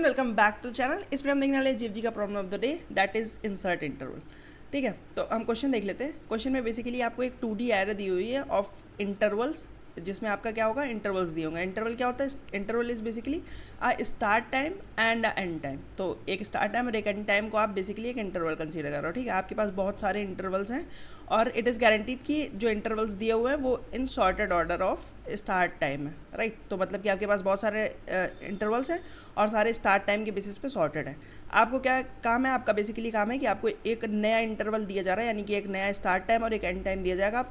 Welcome back to the channel. इसमें हम देखने वाले जीव जी का problem of the day, that is insert interval. ठीक है, तो हम क्वेश्चन देख लेते हैं। क्वेश्चन में बेसिकली आपको एक 2D एरे दी हुई है ऑफ इंटरवल्स, जिसमें आपका क्या होगा, इंटरवल्स दिए होंगे। इंटरवल क्या होता है? Interval is basically a start time and a and time. तो एक स्टार्ट टाइम और एक एंड टाइम को आप बेसिकली एक इंटरवल कंसीडर कर रहे हो। ठीक है, आपके पास बहुत सारे इंटरवल्स हैं और इट इज़ गारंटीड कि जो इंटरवल्स दिए हुए हैं वो इन sorted order of start time है। राइट, तो मतलब कि आपके पास बहुत सारे इंटरवल्स हैं और सारे स्टार्ट टाइम के बेसिस पे सॉर्टेड है। आपको क्या काम है? आपका बेसिकली काम है कि आपको एक नया इंटरवल दिया जा रहा है, यानी कि एक नया स्टार्ट टाइम और एक एंड टाइम दिया जाएगा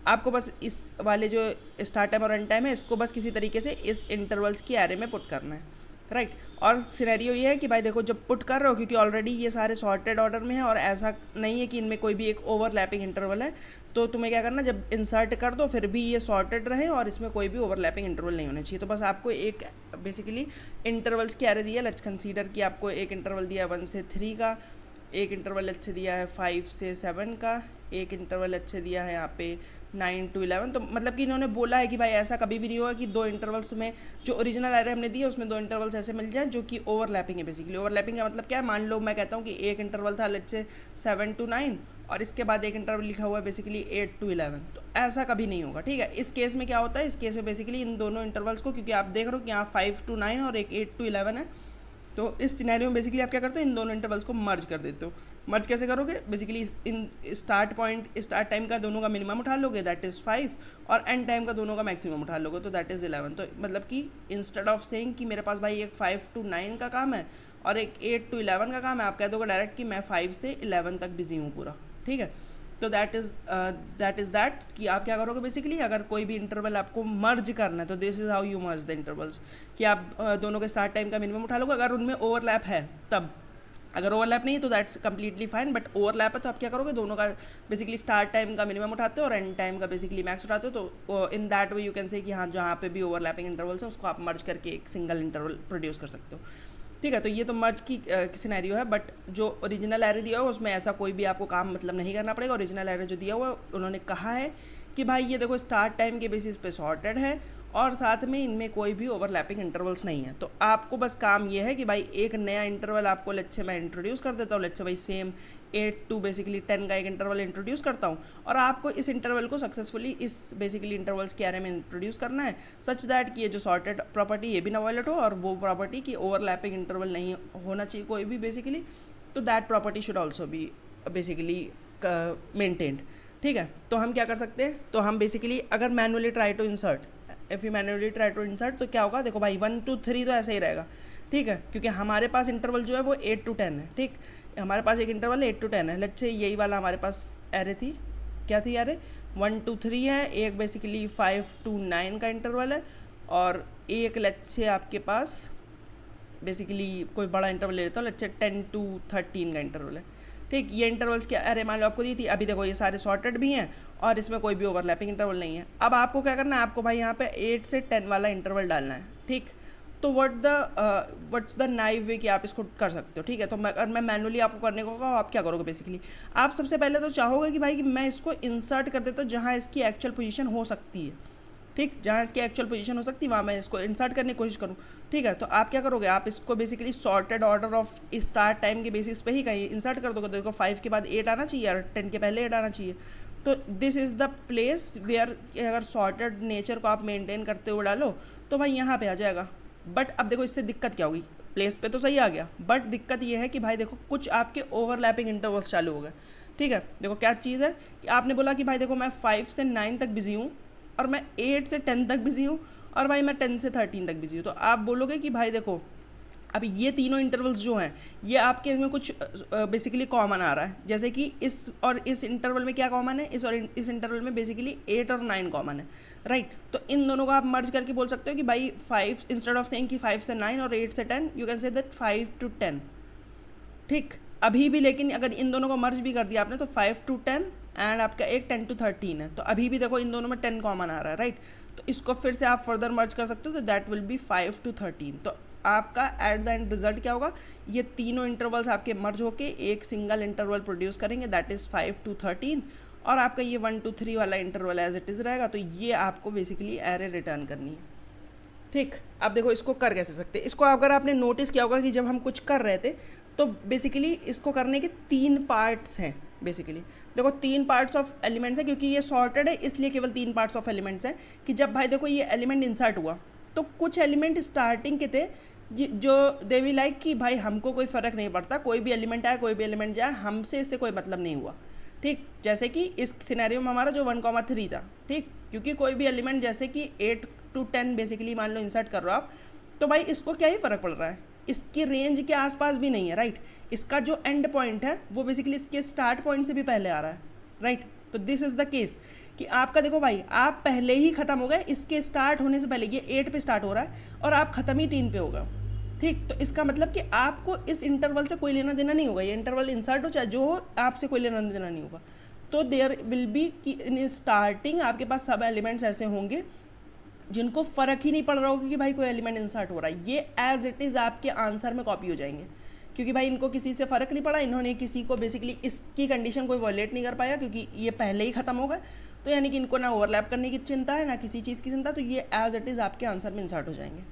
आपको बस इस वाले जो स्टार्ट टाइम और एंड टाइम है इसको बस किसी तरीके से इस इंटरवल्स की एरे में पुट करना है। राइट, और सिनेरियो ये है कि भाई देखो, जब पुट कर रहे हो, क्योंकि ऑलरेडी ये सारे सॉर्टेड ऑर्डर में है और ऐसा नहीं है कि इनमें कोई भी एक ओवरलैपिंग इंटरवल है, तो तुम्हें क्या करना, जब इंसर्ट कर दो फिर भी ये सॉर्टेड रहे और इसमें कोई भी ओवरलैपिंग इंटरवल नहीं होना चाहिए। तो बस आपको एक बेसिकली इंटरवल्स की एरे दी है। लेट्स कंसीडर कि आपको एक इंटरवल दिया है 1 से 3 का, एक इंटरवल अच्छे दिया है 5 से 7 का, एक इंटरवल अच्छे दिया है यहाँ पे 9 to 11। तो मतलब कि इन्होंने बोला है कि भाई ऐसा कभी भी नहीं होगा कि दो इंटरवल्स तुम्हें, जो ओरिजिनल एरे हमने दी है उसमें दो इंटरवल्स ऐसे मिल जाए जो कि ओवरलैपिंग है। बेसिकली ओवरलैपिंग का मतलब क्या है? मान लो मैं कहता हूँ कि एक इंटरवल था लेट्स से 7 to 9 और इसके बाद एक इंटरवल लिखा हुआ है बेसिकली 8 to 11। तो ऐसा कभी नहीं होगा। ठीक है, इस केस में क्या होता है? इस केस में बेसिकली इन दोनों इंटरवल्स को, क्योंकि आप देख रहे हो कि यहाँ 5 to 9 और एक 8 to 11 है, तो इस सिनेरियो में बेसिकली आप क्या करते हो, इन दोनों इंटरवल्स को मर्ज कर देते हो। मर्ज कैसे करोगे? बेसिकली इन स्टार्ट टाइम का दोनों का मिनिमम उठा लोगे, दैट इज़ 5, और एंड टाइम का दोनों का मैक्सिमम उठा लोगे, तो दैट इज़ 11। तो मतलब कि इंस्टेड ऑफ सेइंग कि मेरे पास भाई एक 5 to 9 का काम है और एक 8 to 11 का काम है, आप कह दोगे डायरेक्ट कि मैं 5 से 11 तक बिजी हूँ पूरा। ठीक है, तो दैट इज़ दैट कि आप क्या करोगे बेसिकली, अगर कोई भी इंटरवल आपको मर्ज करना है तो this is how you merge the intervals, कि आप दोनों के स्टार्ट टाइम का मिनिमम उठा लोगे अगर उनमें ओवरलैप है तब। अगर ओवरलैप नहीं है तो that's completely fine, but overlap है तो आप क्या करोगे, दोनों का बेसिकली स्टार्ट टाइम का मिनिमम उठाते हो और एंड टाइम का बेसिकली मैक्स उठाते हो। तो in that way you can say कि हाँ, जहाँ पे भी ओवरलैपिंग इंटरवल्स है उसको आप मर्ज करके एक सिंगल इंटरवल प्रोड्यूस कर सकते हो। ठीक है, तो ये तो मर्ज की सिनेरियो है, बट जो ओरिजिनल एरे दिया हुआ उसमें ऐसा कोई भी आपको काम मतलब नहीं करना पड़ेगा। ओरिजिनल एरे जो दिया हुआ उन्होंने कहा है कि भाई ये देखो स्टार्ट टाइम के बेसिस पे सॉर्टेड है और साथ में इनमें कोई भी ओवरलैपिंग इंटरवल्स नहीं है। तो आपको बस काम ये है कि भाई एक नया इंटरवल आपको लेट्स से मैं इंट्रोड्यूस कर देता हूँ, लेट्स से भाई सेम 8 to बेसिकली 10 का एक इंटरवल इंट्रोड्यूस करता हूँ और आपको इस इंटरवल को सक्सेसफुली इस बेसिकली इंटरवल्स के एरे में इंट्रोड्यूस करना है, सच दैट कि ये जो सॉर्टेड प्रॉपर्टी ये भी ना वायलेट हो और वो प्रॉपर्टी की ओवरलैपिंग इंटरवल नहीं होना चाहिए कोई भी बेसिकली, तो that property should also be basically maintained. ठीक है, तो हम क्या कर सकते हैं, तो हम बेसिकली अगर manually try to insert, if you manually try to insert तो क्या होगा, देखो भाई 1 to 3 तो ऐसा ही रहेगा। ठीक है, क्योंकि हमारे पास इंटरवल जो है वो 8 to 10 है। ठीक, हमारे पास एक इंटरवल 8 to 10 है। लेट्स से यही वाला हमारे पास एरे थी, क्या थी एरे, 1 to 3 है, एक बेसिकली 5 to 9 का इंटरवल है और एक लेट्स से आपके पास बेसिकली कोई बड़ा इंटरवल ले लेता हूँ, लेट्स से 10 to 13 का इंटरवल है। ठीक, ये इंटरवल्स की अरे मान लो आपको दी थी। अभी देखो ये सारे सॉर्टेड भी हैं और इसमें कोई भी ओवरलैपिंग इंटरवल नहीं है। अब आपको क्या करना है, आपको भाई यहाँ पे 8 से 10 वाला इंटरवल डालना है। ठीक, तो व्हाट्स द नाइव वे कि आप इसको कर सकते हो। ठीक है, तो अगर मैं मैनुअली आपको करने को कहूँ, आप क्या करोगे बेसिकली, आप सबसे पहले तो चाहोगे कि भाई कि मैं इसको इंसर्ट कर देता हूँ जहाँ इसकी एक्चुअल पोजीशन हो सकती है। ठीक, जहाँ इसकी एक्चुअल पोजीशन हो सकती है वहाँ मैं इसको इंसर्ट करने की कोशिश करूँ। ठीक है, तो आप क्या करोगे, आप इसको basically sorted order of start time के बेसिस पे ही कहीं इंसर्ट कर दोगे। देखो 5 के बाद 8 आना चाहिए और 10 के पहले 8 आना चाहिए। तो this is the place where अगर सॉर्टेड नेचर को आप मेंटेन करते हुए डालो तो भाई यहाँ पे आ जाएगा। बट अब देखो इससे दिक्कत क्या होगी, प्लेस पे तो सही आ गया, बट दिक्कत ये है कि भाई देखो कुछ आपके ओवरलैपिंग इंटरवल्स चालू हो गए। ठीक है, देखो क्या चीज़ है कि आपने बोला कि भाई देखो मैं 5 से 9 तक बिजी हूँ और मैं 8 से 10 तक बिजी हूँ और भाई मैं 10 से 13 तक बिजी हूँ। तो आप बोलोगे कि भाई देखो अब ये तीनों इंटरवल्स जो हैं ये आपके इसमें कुछ बेसिकली कॉमन आ रहा है, जैसे कि इस और इस इंटरवल में क्या कॉमन है, इस इंटरवल में बेसिकली 8 और 9 कॉमन है। राइट, तो इन दोनों को आप मर्ज करके बोल सकते हो कि भाई 5 इंस्टेड ऑफ सेइंग कि 5 से 9 और 8 से 10 you can say that 5 to 10। ठीक, अभी भी लेकिन अगर इन दोनों को मर्ज भी कर दिया आपने तो 5 to 10 एंड आपका एक 10 to 13 है, तो अभी भी देखो इन दोनों में 10 कॉमन आ रहा है। राइट, तो इसको फिर से आप फर्दर मर्ज कर सकते हो तो दैट विल बी 5 to 13। तो आपका एट द एंड रिजल्ट क्या होगा, ये तीनों इंटरवल्स आपके मर्ज होके एक सिंगल इंटरवल प्रोड्यूस करेंगे, दैट इज़ 5 to 13, और आपका ये 1 to 3 वाला इंटरवल एज इट इज़ रहेगा। तो ये आपको बेसिकली एरे रिटर्न करनी है। ठीक, अब देखो इसको कर कैसे सकते हैं। इसको अगर आपने नोटिस किया होगा कि जब हम कुछ कर रहे थे तो बेसिकली इसको करने के 3 पार्ट्स हैं। बेसिकली देखो 3 पार्ट्स ऑफ एलिमेंट्स हैं, क्योंकि ये सॉर्टेड है इसलिए केवल 3 पार्ट्स ऑफ एलिमेंट्स हैं। कि जब भाई देखो ये एलिमेंट इंसर्ट हुआ तो कुछ एलिमेंट स्टार्टिंग के थे जो दे वी लाइक कि भाई हमको कोई फ़र्क नहीं पड़ता, कोई भी एलिमेंट आए कोई भी एलिमेंट जाए, हमसे इससे कोई मतलब नहीं हुआ। ठीक, जैसे कि इस सिनेरियो में हमारा जो 1,3 था। ठीक, क्योंकि कोई भी एलिमेंट जैसे कि 8 to 10 बेसिकली मान लो इंसर्ट कर रहे हो आप, तो भाई इसको क्या ही फ़र्क पड़ रहा है, इसकी रेंज के आसपास भी नहीं है। राइट, इसका जो एंड पॉइंट है वो बेसिकली इसके स्टार्ट पॉइंट से भी पहले आ रहा है। राइट, तो दिस इज़ द केस कि आपका देखो भाई आप पहले ही ख़त्म हो गए, इसके स्टार्ट होने से पहले ये 8 पे स्टार्ट हो रहा है और आप ख़त्म ही 3 पे होगा। ठीक, तो इसका मतलब कि आपको इस इंटरवल से कोई लेना देना नहीं होगा, ये इंटरवल इंसर्ट हो चाहे जो हो, आपसे कोई लेना देना नहीं होगा। तो देयर विल बी कि इन स्टार्टिंग आपके पास सब एलिमेंट्स ऐसे होंगे जिनको फ़र्क ही नहीं पड़ रहा होगा कि भाई कोई एलिमेंट इंसर्ट हो रहा है, ये एज इट इज़ आपके आंसर में कॉपी हो जाएंगे। क्योंकि भाई इनको किसी से फ़र्क नहीं पड़ा, इन्होंने किसी को बेसिकली इसकी कंडीशन कोई वॉलेट नहीं कर पाया क्योंकि ये पहले ही ख़त्म हो गए। तो यानी कि इनको ना ओवरलैप करने की चिंता है ना किसी चीज़ की चिंता, तो ये एज इट इज़ आपके आंसर में इंसर्ट हो जाएंगे।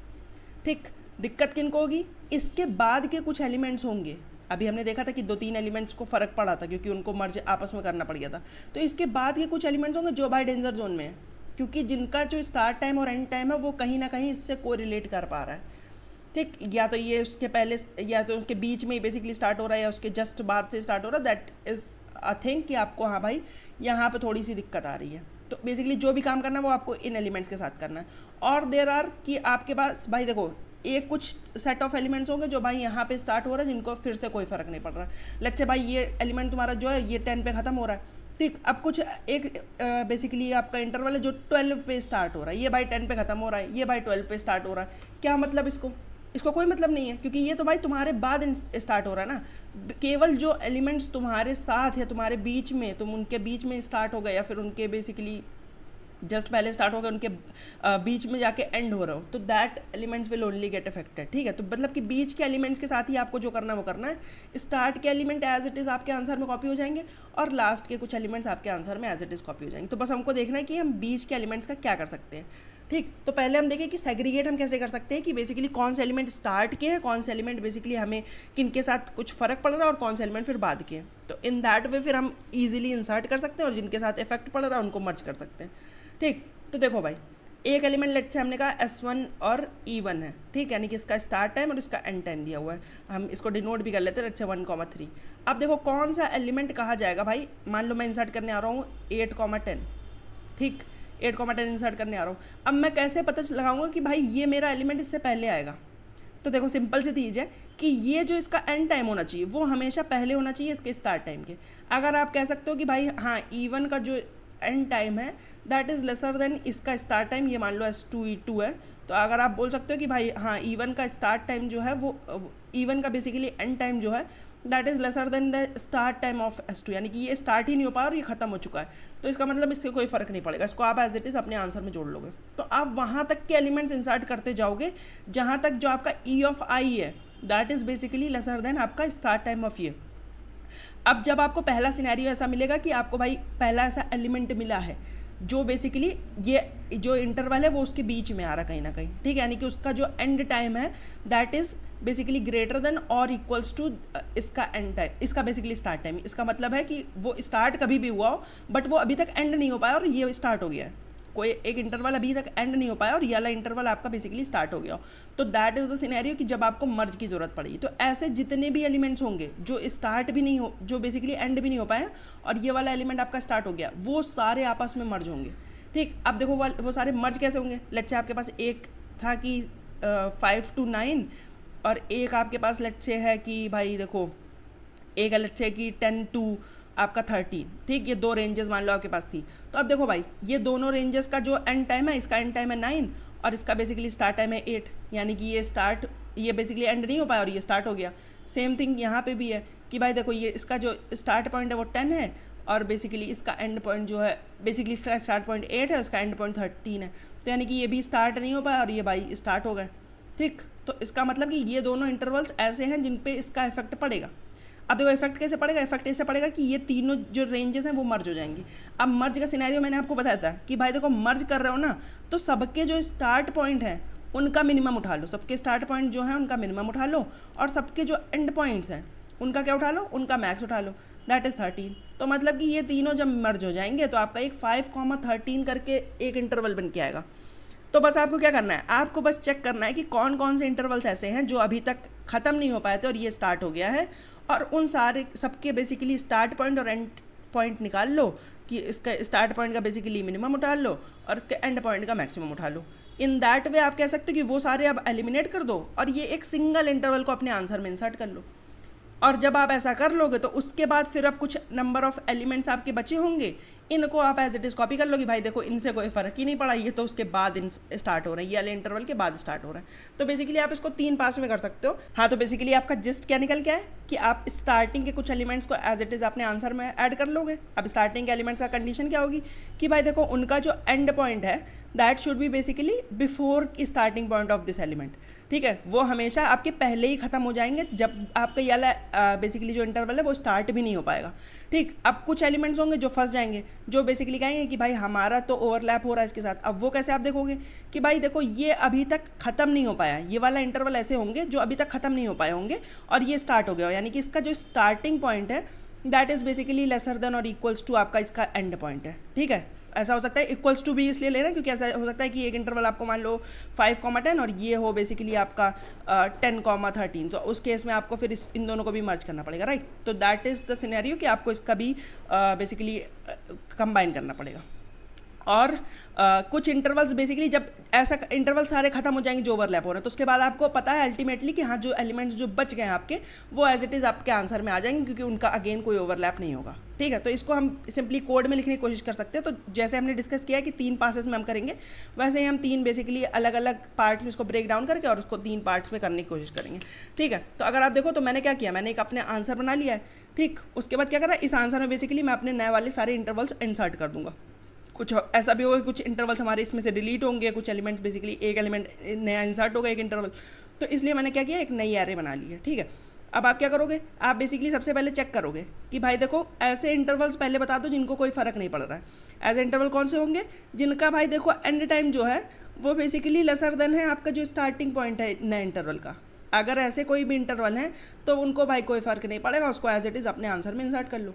ठीक, दिक्कत किनको होगी, इसके बाद के कुछ एलिमेंट्स होंगे। अभी हमने देखा था कि 2-3 एलिमेंट्स को फ़र्क पड़ा था क्योंकि उनको मर्ज आपस में करना पड़ गया था। तो इसके बाद के कुछ एलिमेंट्स होंगे जो भाई डेंजर जोन में है, क्योंकि जिनका जो स्टार्ट टाइम और एंड टाइम है वो कहीं ना कहीं इससे कोरिलेट कर पा रहा है। ठीक, या तो ये उसके पहले या तो उसके बीच में ही बेसिकली स्टार्ट हो रहा है या उसके जस्ट बाद से स्टार्ट हो रहा है। दैट इज़ आई थिंक कि आपको हाँ भाई यहाँ पे थोड़ी सी दिक्कत आ रही है। तो बेसिकली जो भी काम करना है वो आपको इन एलिमेंट्स के साथ करना है। और देयर आर कि आपके पास भाई देखो एक कुछ सेट ऑफ एलिमेंट्स होंगे जो भाई यहाँ पे स्टार्ट हो रहा है जिनको फिर से कोई फ़र्क नहीं पड़ रहा। लेट्स से भाई ये एलिमेंट तुम्हारा जो है ये 10 पे ख़त्म हो रहा है। ठीक, अब कुछ एक बेसिकली आपका इंटरवल है जो 12 पे स्टार्ट हो रहा है, ये भाई 10 पे ख़त्म हो रहा है, ये भाई 12 पे स्टार्ट हो रहा है। क्या मतलब इसको कोई मतलब नहीं है क्योंकि ये तो भाई तुम्हारे बाद स्टार्ट हो रहा है ना। केवल जो एलिमेंट्स तुम्हारे साथ या तुम्हारे बीच में, तुम उनके बीच में स्टार्ट हो गए या फिर उनके बेसिकली जस्ट पहले स्टार्ट हो गए, उनके बीच में जाके एंड हो रहा हो, तो that elements will only get affected. ठीक है, तो मतलब कि बीच के एलिमेंट्स के साथ ही आपको जो करना है वो करना है। स्टार्ट के एलिमेंट एज इट इज़ आपके आंसर में कॉपी हो जाएंगे और लास्ट के कुछ एलिमेंट्स आपके आंसर में एज इट इज़ कॉपी हो जाएंगे। तो बस हमको देखना है कि हम बीच के एलिमेंट्स का क्या कर सकते हैं। ठीक, तो पहले हम देखें कि सेग्रीगेट हम कैसे कर सकते हैं कि बेसिकली कौन से एलिमेंट स्टार्ट के हैं, कौन से एलिमेंट बेसिकली हमें किन के साथ कुछ फ़र्क पड़ रहा है और कौन से एलिमेंट फिर बाद के हैं। तो इन दैट वे फिर हम ईजिली इंसर्ट कर सकते हैं और जिनके साथ इफेक्ट पड़ रहा है उनको मर्ज कर सकते हैं। ठीक, तो देखो भाई एक एलिमेंट लेट से हमने कहा S1 और E1 है। ठीक, यानी कि इसका स्टार्ट टाइम और इसका एंड टाइम दिया हुआ है, हम इसको डिनोट भी कर लेते हैं लेट से 1,3। अब देखो कौन सा एलिमेंट कहा जाएगा भाई, मान लो मैं इंसर्ट करने आ रहा हूँ 8,10। ठीक, 8,10 इंसर्ट करने आ रहा हूँ। अब मैं कैसे पता लगाऊंगा कि भाई ये मेरा एलिमेंट इससे पहले आएगा। तो देखो सिंपल सी चीज़ है कि ये जो इसका एंड टाइम होना चाहिए वो हमेशा पहले होना चाहिए इसके स्टार्ट टाइम के। अगर आप कह सकते हो कि भाई हाँ E1 का जो एंड टाइम है दैट इज़ लेसर देन इसका स्टार्ट टाइम, ये मान लो S2 है, तो अगर आप बोल सकते हो कि भाई हाँ E1 का स्टार्ट टाइम जो है वो E1 का बेसिकली एंड टाइम जो है that is lesser than the start time of S2, यानी कि ये स्टार्ट ही नहीं हो पाया और ये ख़त्म हो चुका है। तो इसका मतलब इससे कोई फ़र्क नहीं पड़ेगा, इसको आप एज इट इज़ अपने आंसर में जोड़ लोगे। तो आप वहाँ तक के एलिमेंट्स इंसर्ट करते जाओगे जहाँ तक जो आपका E ऑफ I है that is basically lesser than आपका स्टार्ट टाइम ऑफ ये। अब जब आपको पहला सिनेरियो ऐसा मिलेगा कि आपको भाई पहला ऐसा एलिमेंट मिला है जो बेसिकली ये जो इंटरवल है वो उसके बीच में आ रहा कहीं ना कहीं। ठीक है, यानी कि उसका जो एंड टाइम है that is basically greater than और इक्वल्स टू इसका एंड टाइम, इसका बेसिकली स्टार्ट टाइम। इसका मतलब है कि वो स्टार्ट कभी भी हुआ हो बट वो अभी तक एंड नहीं हो पाया और ये स्टार्ट हो गया है। कोई एक इंटरवल अभी तक एंड नहीं हो पाया और ये वाला इंटरवल आपका बेसिकली स्टार्ट हो गया हो, तो दैट इज़ द सिनेरियो कि जब आपको मर्ज की ज़रूरत पड़ेगी। तो ऐसे जितने भी एलिमेंट्स होंगे जो स्टार्ट भी नहीं हो, जो बेसिकली एंड भी नहीं हो पाए और ये वाला एलिमेंट आपका स्टार्ट हो गया, वो सारे आपस में मर्ज होंगे। ठीक, अब देखो वो सारे मर्ज कैसे होंगे। लेट्स से आपके पास एक था कि 5 to 9 और एक आपके पास लेट्स से है कि भाई देखो एक लेट्स से कि 10 to आपका 13। ठीक, ये दो रेंजेस मान लो आपके पास थी। तो अब देखो भाई ये दोनों रेंजेस का जो एंड टाइम है, इसका एंड टाइम है 9 और इसका बेसिकली स्टार्ट टाइम है 8, यानी कि ये बेसिकली एंड नहीं हो पाया और ये स्टार्ट हो गया। सेम थिंग यहाँ पे भी है कि भाई देखो ये इसका जो स्टार्ट पॉइंट है वो 10 है और बेसिकली इसका एंड पॉइंट जो है बेसिकली इसका स्टार्ट पॉइंट 8 है, उसका एंड पॉइंट 13 है। तो यानी कि ये भी स्टार्ट नहीं हो पाया और ये भाई स्टार्ट हो गए। ठीक, तो इसका मतलब कि ये दोनों इंटरवल्स ऐसे हैं जिन पे इसका इफेक्ट पड़ेगा। अब देखो इफेक्ट कैसे पड़ेगा, इफेक्ट ऐसे पड़ेगा कि ये तीनों जो रेंजेस हैं वो मर्ज हो जाएंगी। अब मर्ज का सिनेरियो मैंने आपको बताया था कि भाई देखो मर्ज कर रहे हो ना, तो सबके जो स्टार्ट पॉइंट है उनका मिनिमम उठा लो, सबके स्टार्ट पॉइंट जो है उनका मिनिमम उठा लो, और सबके जो एंड पॉइंट्स हैं उनका क्या उठा लो, उनका मैक्स उठा लो, दैट इज़ 13। तो मतलब कि ये तीनों जब मर्ज हो जाएंगे तो आपका एक 5,13 करके एक इंटरवल बन के आएगा। तो बस आपको क्या करना है, आपको बस चेक करना है कि कौन कौन से इंटरवल्स ऐसे हैं जो अभी तक ख़त्म नहीं हो पाए थे और ये स्टार्ट हो गया है, और उन सारे सबके बेसिकली स्टार्ट पॉइंट और एंड पॉइंट निकाल लो कि इसका स्टार्ट पॉइंट का बेसिकली मिनिमम उठा लो और इसके एंड पॉइंट का मैक्सिमम उठा लो। इन दैट वे आप कह सकते हो कि वो सारे आप एलिमिनेट कर दो और ये एक सिंगल इंटरवल को अपने आंसर में इंसर्ट कर लो। और जब आप ऐसा कर लोगे तो उसके बाद फिर अब कुछ नंबर ऑफ एलिमेंट्स आपके बचे होंगे, इनको आप एज इट इज़ कॉपी कर लो कि भाई देखो इनसे कोई फ़र्क ही नहीं पड़ा, ये तो उसके बाद इन स्टार्ट हो रहे हैं, ये वाले इंटरवल के बाद स्टार्ट हो रहे हैं। तो बेसिकली आप इसको 3 पास में कर सकते हो। हाँ, तो बेसिकली आपका जस्ट क्या निकल के है कि आप स्टार्टिंग के कुछ एलिमेंट्स को एज इट इज़ अपने आंसर में ऐड कर लोगे। अब स्टार्टिंग के एलिमेंट्स का कंडीशन क्या होगी कि भाई देखो उनका जो एंड पॉइंट है that should be basically before starting point of this element. ठीक है, वो हमेशा आपके पहले ही ख़त्म हो जाएंगे जब आपका ये वाला बेसिकली जो इंटरवल है वो स्टार्ट भी नहीं हो पाएगा। ठीक, अब कुछ एलिमेंट्स होंगे जो फंस जाएंगे, जो बेसिकली कहेंगे कि भाई हमारा तो ओवरलैप हो रहा है इसके साथ। अब वो कैसे आप देखोगे कि भाई देखो ये अभी तक ख़त्म नहीं हो पाया, ये वाला इंटरवल ऐसे होंगे जो अभी तक ख़त्म नहीं हो पाए होंगे और ये स्टार्ट हो गया, यानी कि इसका जो स्टार्टिंग पॉइंट है that is basically lesser than और इक्वल्स टू आपका इसका एंड पॉइंट है। ठीक है, ऐसा हो सकता है इक्वल्स टू भी इसलिए ले रहे हैं क्योंकि ऐसा हो सकता है कि एक इंटरवल आपको मान लो 5,10 और ये हो बेसिकली आपका 10,13, तो उस केस में आपको फिर इन दोनों को भी मर्ज करना पड़ेगा, राइट। तो दैट इज़ द सिनेरियो कि आपको इसका भी बेसिकली कंबाइन करना पड़ेगा। और कुछ इंटरवल्स बेसिकली जब ऐसा इंटरवल सारे खत्म हो जाएंगे जो ओवरलैप हो रहे हैं तो उसके बाद आपको पता है अल्टीमेटली कि हाँ जो एलिमेंट्स जो बच गए हैं आपके वो एज इट इज़ आपके आंसर में आ जाएंगे क्योंकि उनका अगेन कोई ओवरलैप नहीं होगा। ठीक है, तो इसको हम सिंपली कोड में लिखने की कोशिश कर सकते हैं। तो जैसे हमने डिस्कस किया है कि 3 पासेस में हम करेंगे, वैसे ही हम 3 बेसिकली अलग अलग पार्ट्स में इसको ब्रेक डाउन करके और उसको 3 पार्ट्स में करने की कोशिश करेंगे। ठीक है, तो अगर आप देखो तो मैंने क्या किया, मैंने एक अपने आंसर बना लिया है। ठीक, उसके बाद क्या करा, इस आंसर में बेसिकली मैं अपने नए वाले सारे इंटरवल्स इंसर्ट कर दूंगा। कुछ ऐसा भी होगा कुछ इंटरवल्स हमारे इसमें से डिलीट होंगे, कुछ एलिमेंट्स बेसिकली एक एलिमेंट नया इंसर्ट होगा एक इंटरवल, तो इसलिए मैंने क्या किया, एक नई एरे बना ली है। ठीक है, अब आप क्या करोगे, आप बेसिकली सबसे पहले चेक करोगे कि भाई देखो ऐसे इंटरवल्स पहले बता दो जिनको कोई फ़र्क नहीं पड़ रहा है। ऐसे इंटरवल कौन से होंगे जिनका भाई देखो एंड टाइम जो है वो बेसिकली लेसर देन है आपका जो स्टार्टिंग पॉइंट है नए इंटरवल का। अगर ऐसे कोई भी इंटरवल है तो उनको भाई कोई फ़र्क नहीं पड़ेगा, उसको एज इट इज़ अपने आंसर में इंसर्ट कर लो।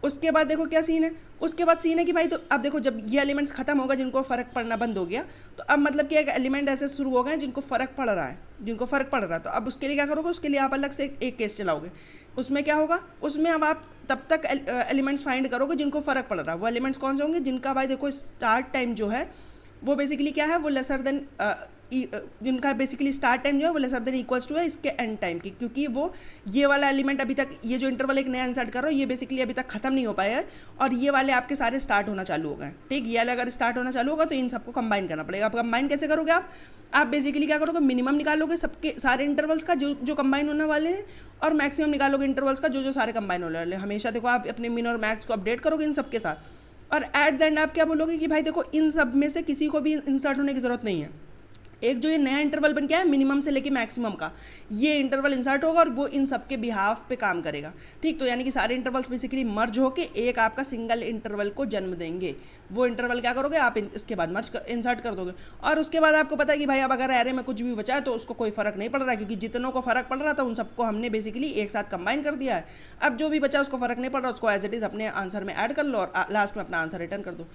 उसके बाद देखो क्या सीन है, उसके बाद सीन है कि भाई तो अब देखो जब ये एलिमेंट्स खत्म होगा जिनको फ़र्क पड़ना बंद हो गया, तो अब मतलब कि एक एलिमेंट ऐसे शुरू हो गए जिनको फ़र्क पड़ रहा है, जिनको फ़र्क पड़ रहा है, तो अब उसके लिए क्या करोगे, उसके लिए आप अलग से एक केस चलाओगे। उसमें क्या होगा, उसमें अब आप तब तक एलिमेंट्स फाइंड करोगे जिनको फ़र्क पड़ रहा है। वो एलिमेंट्स कौन से होंगे जिनका भाई देखो स्टार्ट टाइम जो है वो बेसिकली क्या है, वो लेसर देन जिनका बेसिकली स्टार्ट टाइम जो है वो लेसर देन इक्वल्स टू है इसके एंड टाइम की, क्योंकि वो ये वाला एलिमेंट अभी तक ये जो इंटरवल एक नया इंसर्ट कर रहा हो ये बेसिकली अभी तक खत्म नहीं हो पाया है और ये वाले आपके सारे स्टार्ट होना चालू हो गए। ठीक, ये वाले अगर स्टार्ट होना चालू होगा तो इन सबको कंबाइन करना पड़ेगा। आप कंबाइन कैसे करोगे, आप बेसिकली क्या करोगे, मिनिमम निकालोगे सबके सारे इंटरवल्स का जो जो कंबाइन होने वाले हैं और मैक्सिमम निकालोगे इंटरवल्स का जो जो सारे कंबाइन होने वाले हैं। हमेशा देखो आप अपने मिन और मैक्स को अपडेट करोगे इन सबके साथ, और एट द एंड आप क्या बोलोगे कि भाई देखो इन सब में से किसी को भी इंसर्ट होने की ज़रूरत नहीं है। एक जो ये नया इंटरवल बन गया है मिनिमम से लेके मैक्सिमम का, ये इंटरवल इंसर्ट होगा और वो इन सब के बिहाफ पे काम करेगा। ठीक, तो यानी कि सारे इंटरवल्स बेसिकली मर्ज होके एक आपका सिंगल इंटरवल को जन्म देंगे। वो इंटरवल क्या करोगे आप इसके बाद इंसर्ट कर दोगे, और उसके बाद आपको पता है कि भाई अब अगर एरे में कुछ भी बचा है तो उसको कोई फ़र्क नहीं पड़ रहा है क्योंकि जितनों को फ़र्क पड़ रहा था उन सबको हमने बेसिकली एक साथ कंबाइन कर दिया है। अब जो भी बचा उसको फ़र्क नहीं पड़ रहा, उसको एज इट इज़ अपने आंसर में ऐड कर लो और लास्ट में अपना आंसर रिटर्न कर दो।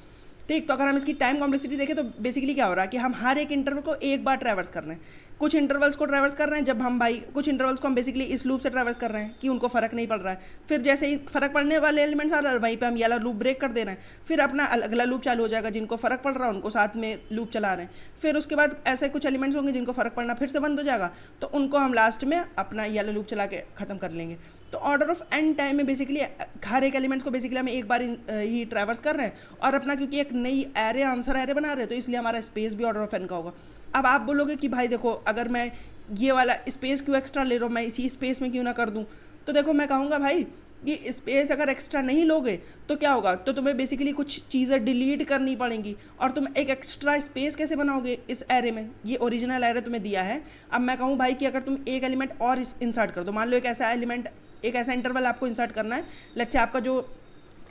ठीक, तो अगर हम इसकी टाइम कॉम्प्लेक्सिटी देखें तो बेसिकली क्या हो रहा है कि हम हर एक इंटरवल को एक बार ट्रैवर्स कर रहे हैं। कुछ इंटरवल्स को ट्रैवर्स कर रहे हैं जब हम भाई कुछ इंटरवल्स को हम बेसिकली इस लूप से ट्रैवर्स कर रहे हैं कि उनको फ़र्क नहीं पड़ रहा है, फिर जैसे ही फ़र्क पड़ने वाले एलिमेंट्स आ रहे हैं वहीं पे हम ये वाला लूप ब्रेक कर दे रहे हैं, फिर अपना अगला लूप चालू हो जाएगा, जिनको फ़र्क पड़ रहा है उनको साथ में लूप चला रहे हैं, फिर उसके बाद ऐसे कुछ एलिमेंट्स होंगे जिनको फ़र्क पड़ना फिर से बंद हो जाएगा, तो उनको हम लास्ट में अपना ये वाला लूप चला के ख़त्म कर लेंगे। तो ऑर्डर ऑफ एंड टाइम में बेसिकली हर एक एलिमेंट्स को बेसिकली हम एक बार ही ट्रैवर्स कर रहे हैं और अपना क्योंकि एक नई एरे आंसर एरे बना रहे हैं तो इसलिए हमारा स्पेस भी ऑर्डर ऑफ एन का होगा। अब आप बोलोगे कि भाई देखो अगर मैं ये वाला स्पेस क्यों एक्स्ट्रा ले रहा हूँ, मैं इसी स्पेस में क्यों ना कर दूँ, तो देखो मैं कहूँगा भाई ये स्पेस अगर एक्स्ट्रा नहीं लोगे तो क्या होगा, तो तुम्हें बेसिकली कुछ चीज़ें डिलीट करनी पड़ेंगी और तुम एक एक्स्ट्रा स्पेस कैसे बनाओगे इस एरे में। ये ओरिजिनल एरे तुम्हें दिया है, अब मैं कहूँ भाई कि अगर तुम एक एलिमेंट और इंसर्ट कर दो, मान लो एक ऐसा एलिमेंट एक ऐसा इंटरवल आपको इंसर्ट करना है, लेट्स से आपका जो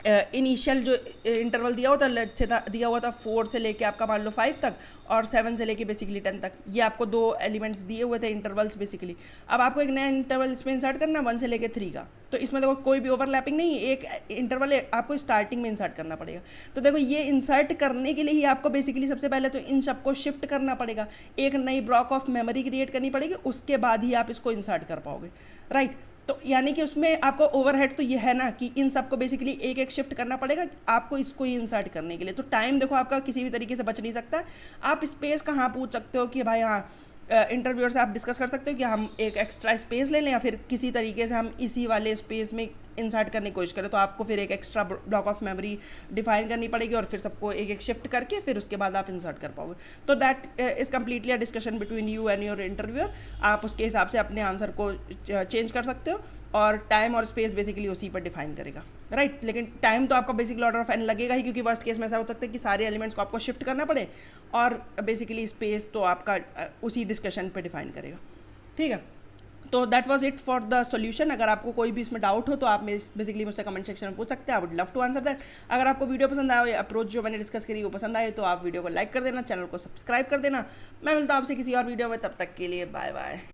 इनिशियल जो इंटरवल दिया हुआ था दिया हुआ था 4 से लेके आपका मान लो 5 तक और 7 से लेके बेसिकली 10 तक, ये आपको 2 एलिमेंट्स दिए हुए थे इंटरवल्स बेसिकली। अब आपको एक नया इंटरवल इसमें इंसर्ट करना 1 से लेके 3 का, तो इसमें देखो कोई भी ओवरलैपिंग नहीं, एक इंटरवल आपको स्टार्टिंग में इंसर्ट करना पड़ेगा। तो देखो ये इंसर्ट करने के लिए ही आपको बेसिकली सबसे पहले तो इन सबको शिफ्ट करना पड़ेगा, एक नई ब्लॉक ऑफ मेमोरी क्रिएट करनी पड़ेगी, उसके बाद ही आप इसको इंसर्ट कर पाओगे, राइट। तो यानी कि उसमें आपको ओवरहेड तो ये है ना कि इन सबको बेसिकली एक एक शिफ्ट करना पड़ेगा आपको इसको ही इंसर्ट करने के लिए। तो टाइम देखो आपका किसी भी तरीके से बच नहीं सकता। आप स्पेस कहाँ पूछ सकते हो कि भाई हाँ, इंटरव्यूअर से आप डिस्कस कर सकते हो कि हम एक एक्स्ट्रा स्पेस ले लें या फिर किसी तरीके से हम इसी वाले स्पेस में इंसर्ट करने की कोशिश करें, तो आपको फिर एक extra block of memory define करनी पड़ेगी और फिर सबको एक एक शिफ्ट करके फिर उसके बाद आप इंसर्ट कर पाओगे। तो that is completely a discussion between you and your interviewer. आप उसके हिसाब से अपने आंसर को चेंज कर सकते हो और टाइम और स्पेस बेसिकली उसी पर डिफाइन करेगा, राइट। लेकिन टाइम तो आपका बेसिकली ऑर्डर ऑफ एन लगेगा ही, क्योंकि वर्स्ट केस में ऐसा हो सकता है कि सारे एलिमेंट्स को आपको शिफ्ट करना पड़े और बेसिकली स्पेस तो आपका उसी डिस्कशन पे डिफाइन करेगा, ठीक है। तो that was it for the solution. अगर आपको कोई भी इसमें डाउट हो तो आप बेसिकली मुझसे कमेंट सेक्शन में पूछ सकते हैं, I would love to answer that. अगर आपको वीडियो पसंद आए, अप्रोच जो मैंने डिस्कस करी वो पसंद आए, तो आप वीडियो को लाइक कर देना, चैनल को सब्सक्राइब कर देना। मैं मिलता हूँ आपसे किसी और वीडियो में, तब तक के लिए बाय बाय।